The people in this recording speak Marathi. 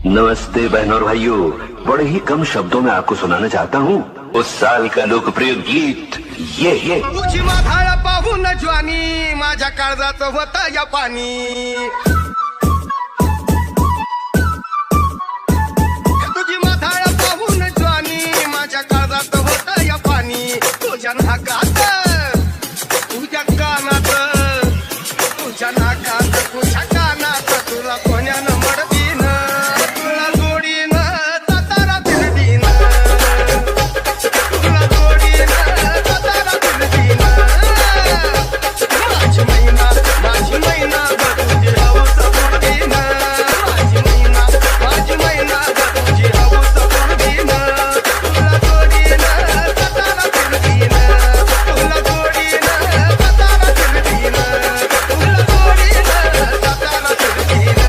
नमस्ते बहनों और भाइयों, बड़े ही कम शब्दों में आपको सुनाना चाहता हूँ उस साल का लोकप्रिय गीत ये तुझी माथाळा पाहून ज्वानी माझ्या काळजात होता या पाणी तुझी माथाळा पाहून ज्वानी माझ्या काळजात होता या पाणी तुझ्या नाकात तुझ्या कानात तुझ्या नाकात तुझ्या कानात तुला कोण्यानं मडत